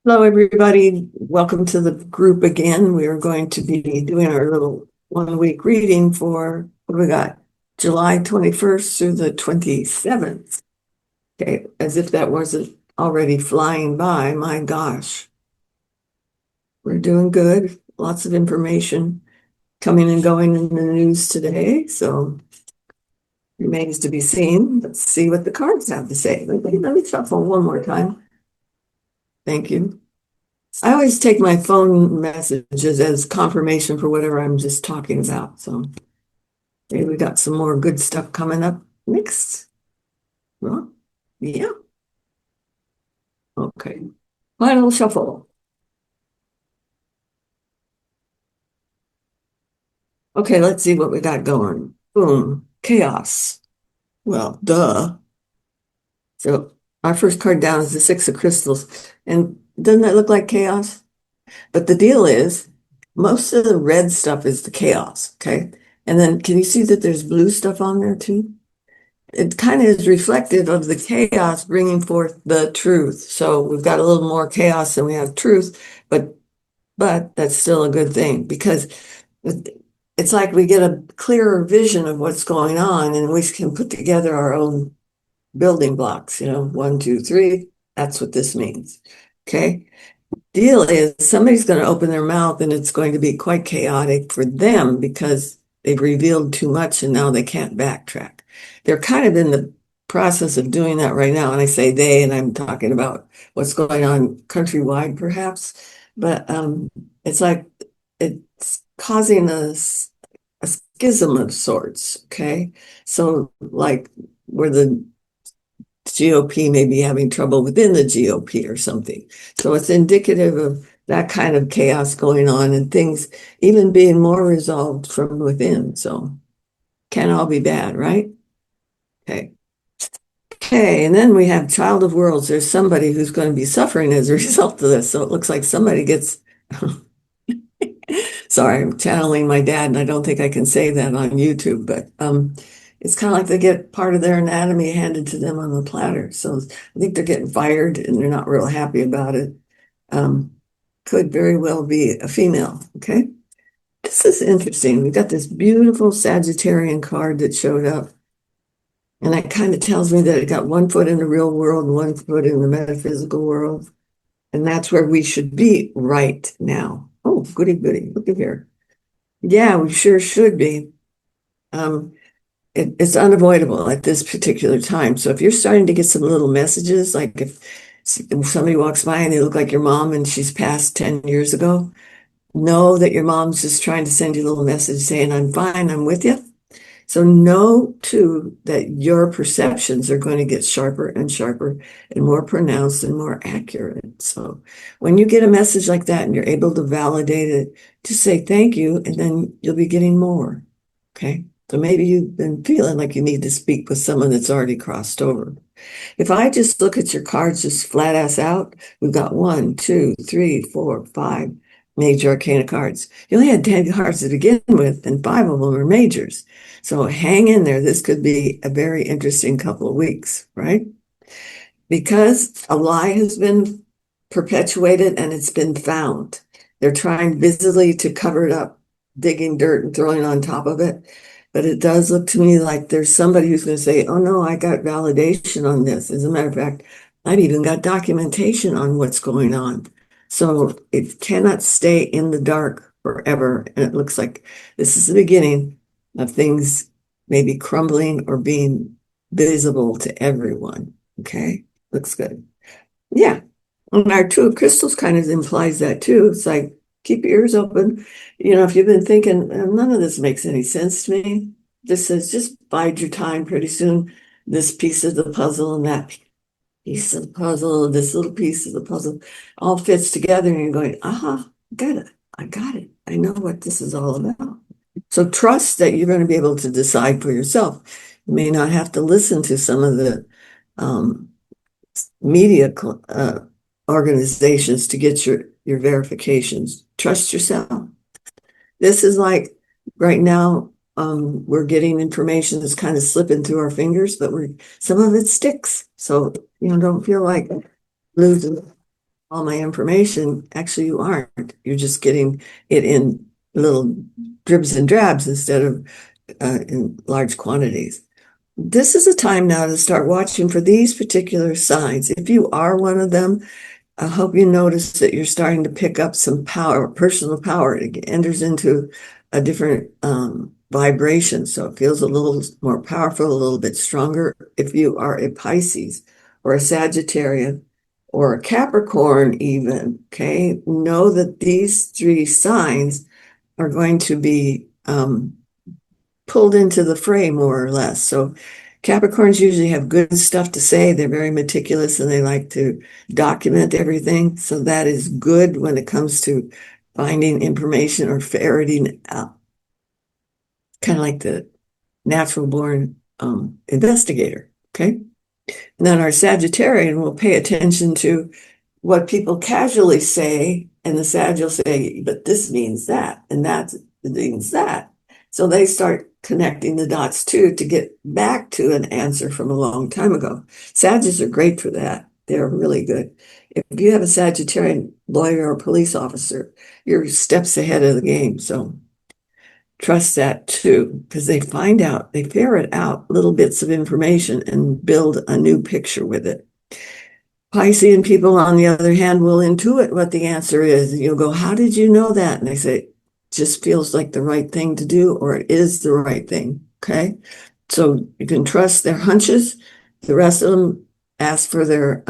Hello, everybody. Welcome to the group again. We are going to be doing our little 1 week reading for what we got, July 21st through the 27th. Okay, as if that wasn't already flying by. My gosh, we're doing good. Lots of information coming and going in the news today. So remains to be seen. Let's see what the cards have to say. Let me shuffle one more time. Thank you. I always take my phone messages as confirmation for whatever I'm just talking about. So maybe we got some more good stuff coming up next. Well, yeah. Okay. Final shuffle. Okay, let's see what we got going. Boom. Chaos. Well, duh. So our first card down is the Six of Crystals. And doesn't that look like chaos? But the deal is, most of the red stuff is the chaos. Okay. And then can you see that there's blue stuff on there too? It kind of is reflective of the chaos bringing forth the truth. So we've got a little more chaos than we have truth, but that's still a good thing because it's like we get a clearer vision of what's going on and we can put together our own building blocks, one, two, three. That's what this means. Okay. Deal is somebody's going to open their mouth and it's going to be quite chaotic for them because they've revealed too much and now they can't backtrack. They're kind of in the process of doing that right now. And I say they, and I'm talking about what's going on countrywide, perhaps. But it's like it's causing a schism of sorts. Okay. So, like, where the GOP may be having trouble within the GOP or something. So it's indicative of that kind of chaos going on and things even being more resolved from within. So can't all be bad, right? Okay. Okay. And then we have Child of Worlds. There's somebody who's going to be suffering as a result of this. So it looks like somebody gets, sorry, I'm channeling my dad, and I don't think I can say that on YouTube, but it's kind of like they get part of their anatomy handed to them on the platter. So I think they're getting fired and they're not real happy about it. Um, could very well be a female. Okay. This is interesting. We've got this beautiful Sagittarian card that showed up. And that kind of tells me that it got 1 foot in the real world, 1 foot in the metaphysical world. And that's where we should be right now. Oh, goody, goody. Look at here. Yeah, we sure should be. Um, it's unavoidable at this particular time. So if you're starting to get some little messages, like if somebody walks by and they look like your mom and she's passed 10 years ago, know that your mom's just trying to send you a little message saying, I'm fine, I'm with you. So know too that your perceptions are going to get sharper and sharper and more pronounced and more accurate. So when you get a message like that and you're able to validate it, just say thank you, and then you'll be getting more. Okay. So maybe you've been feeling like you need to speak with someone that's already crossed over. If I just look at your cards just flat ass out, we've got 1, 2, 3, 4, 5 major arcana cards. You only had 10 cards to begin with, and 5 of them are majors. So hang in there. This could be a very interesting couple of weeks, right? Because a lie has been perpetuated and it's been found. They're trying busily to cover it up, digging dirt and throwing it on top of it. But it does look to me like there's somebody who's going to say, oh no, I got validation on this. As a matter of fact, I've even got documentation on what's going on. So it cannot stay in the dark forever. And it looks like this is the beginning of things maybe crumbling or being visible to everyone. Okay. Looks good. Yeah. And our two of crystals kind of implies that too. It's like, keep your ears open. If you've been thinking, none of this makes any sense to me, this says just bide your time. Pretty soon. This piece of the puzzle and that piece of the puzzle, this little piece of the puzzle all fits together. And you're going, aha, got it. I got it. I know what this is all about. So trust that you're going to be able to decide for yourself. You may not have to listen to some of the um, media organizations to get your verifications. Trust yourself. This is like right now, we're getting information that's kind of slipping through our fingers, but some of it sticks. So, don't feel like losing. all my information. Actually, you aren't. You're just getting it in little dribs and drabs instead of in large quantities. This is a time now to start watching for these particular signs. If you are one of them, I hope you notice that you're starting to pick up some power, personal power. It enters into a different vibration. So it feels a little more powerful, a little bit stronger. If you are a Pisces or a Sagittarian or a Capricorn, even, okay, know that these three signs are going to be pulled into the fray more or less. So Capricorns usually have good stuff to say. They're very meticulous and they like to document everything. So that is good when it comes to finding information or ferreting out, kind of like the natural born investigator. Okay. And then our Sagittarian will pay attention to what people casually say, and the Sag will say, but this means that, and that means that. So they start connecting the dots too to get back to an answer from a long time ago. Sages are great for that. They're really good. If you have a Sagittarian lawyer or police officer, you're steps ahead of the game. So trust that too, because they ferret out little bits of information and build a new picture with it. Piscean people, on the other hand, will intuit what the answer is. You'll go, how did you know that? And they say, just feels like the right thing to do, or it is the right thing. Okay. So you can trust their hunches. The rest of them ask for their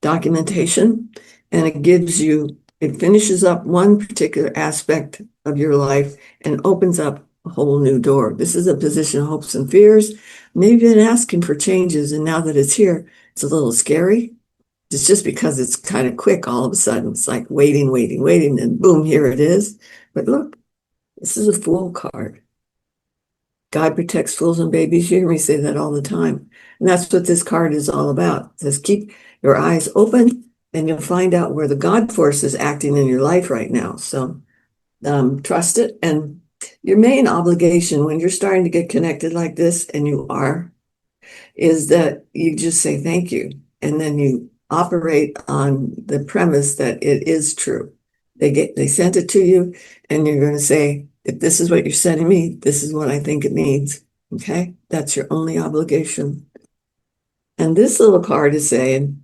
documentation, and it finishes up one particular aspect of your life and opens up a whole new door. This is a position of hopes and fears. Maybe you've been asking for changes, and now that it's here, it's a little scary. It's just because it's kind of quick all of a sudden. It's like waiting, waiting, waiting, and boom, here it is. But look, this is a fool card. God protects fools and babies. You hear me say that all the time. And that's what this card is all about. It says keep your eyes open and you'll find out where the God force is acting in your life right now. So trust it. And your main obligation when you're starting to get connected like this, and you are, is that you just say thank you. And then you operate on the premise that it is true. They sent it to you, and you're going to say, if this is what you're sending me, this is what I think it means. Okay? That's your only obligation. And this little card is saying,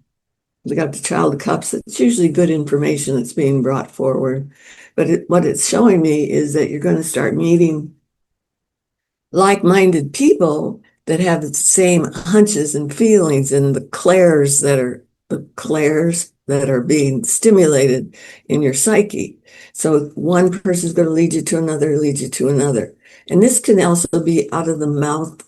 we got the Child of Cups. It's usually good information that's being brought forward. But what it's showing me is that you're going to start meeting like-minded people that have the same hunches and feelings, and the clairs that are being stimulated in your psyche. So one person's going to lead you to another, lead you to another. And this can also be out of the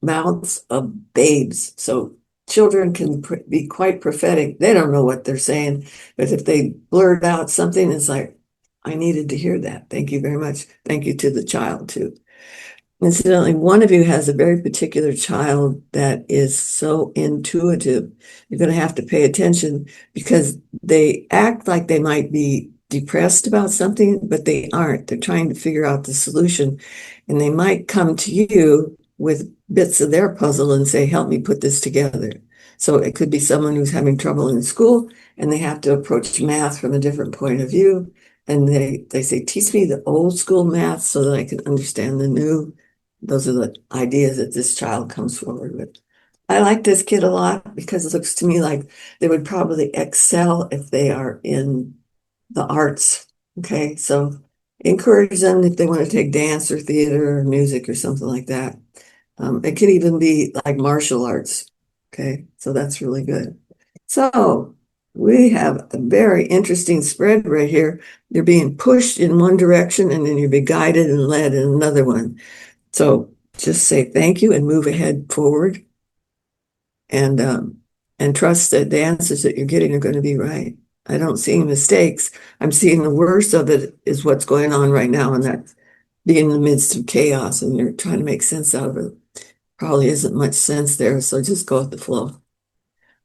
mouths of babes. So children can be quite prophetic. They don't know what they're saying, but if they blurt out something, it's like, I needed to hear that. Thank you very much. Thank you to the child too. Incidentally, one of you has a very particular child that is so intuitive. You're going to have to pay attention because they act like they might be depressed about something, but they aren't. They're trying to figure out the solution. And they might come to you with bits of their puzzle and say, help me put this together. So it could be someone who's having trouble in school and they have to approach math from a different point of view. And they say, teach me the old school math so that I can understand the new. Those are the ideas that this child comes forward with. I like this kid a lot because it looks to me like they would probably excel if they are in the arts. Okay, so encourage them if they want to take dance or theater or music or something like that. It can even be like martial arts. Okay, so that's really good. So we have a very interesting spread right here. You're being pushed in one direction and then you're being guided and led in another one. So just say thank you and move ahead forward, and trust that the answers that you're getting are going to be right. I don't see mistakes. I'm seeing the worst of it is what's going on right now, and that's being in the midst of chaos, and you're trying to make sense out of it. Probably isn't much sense there, so just go with the flow.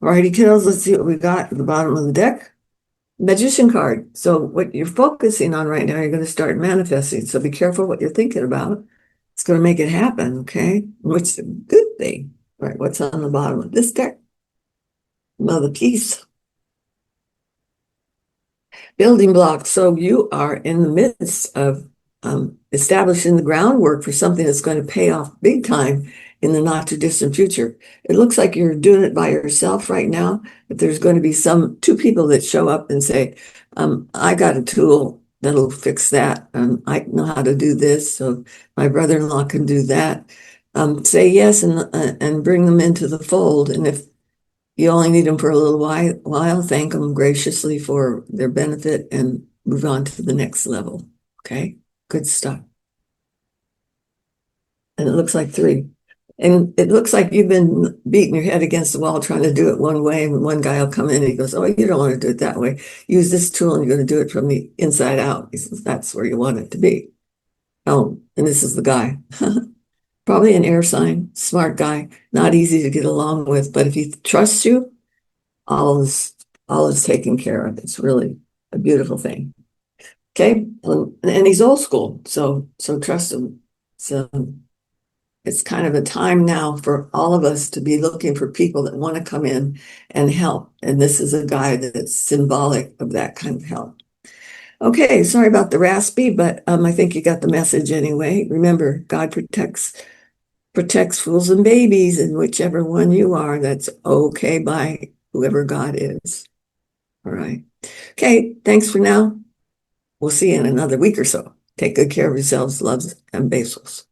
All righty, kiddos, let's see what we got at the bottom of the deck. Magician card. So what you're focusing on right now, you're going to start manifesting. So be careful what you're thinking about. It's going to make it happen, okay? Which is a good thing. All right, what's on the bottom of this deck? Another piece. Building blocks. So you are in the midst of establishing the groundwork for something that's going to pay off big time in the not too distant future. It looks like you're doing it by yourself right now, but there's going to be two people that show up and say, I got a tool that'll fix that. I know how to do this. So my brother-in-law can do that. Say yes and bring them into the fold. And if you only need them for a little while, thank them graciously for their benefit and move on to the next level. Okay, good stuff. And it looks like three. And it looks like you've been beating your head against the wall trying to do it one way, and one guy will come in and he goes, "Oh, you don't want to do it that way. Use this tool and you're going to do it from the inside out." He says, "That's where you want it to be." Oh, and this is the guy. Probably an air sign, smart guy, not easy to get along with, but if he trusts you, all is all is taken care of. It's really a beautiful thing. Okay, and he's old school, so trust him. So it's kind of a time now for all of us to be looking for people that want to come in and help. And this is a guy that's symbolic of that kind of help. Okay, sorry about the raspy, but I think you got the message anyway. Remember, God protects fools and babies, and whichever one you are, that's okay by whoever God is. All right. Okay, thanks for now. We'll see you in another week or so. Take good care of yourselves, loves, and basils.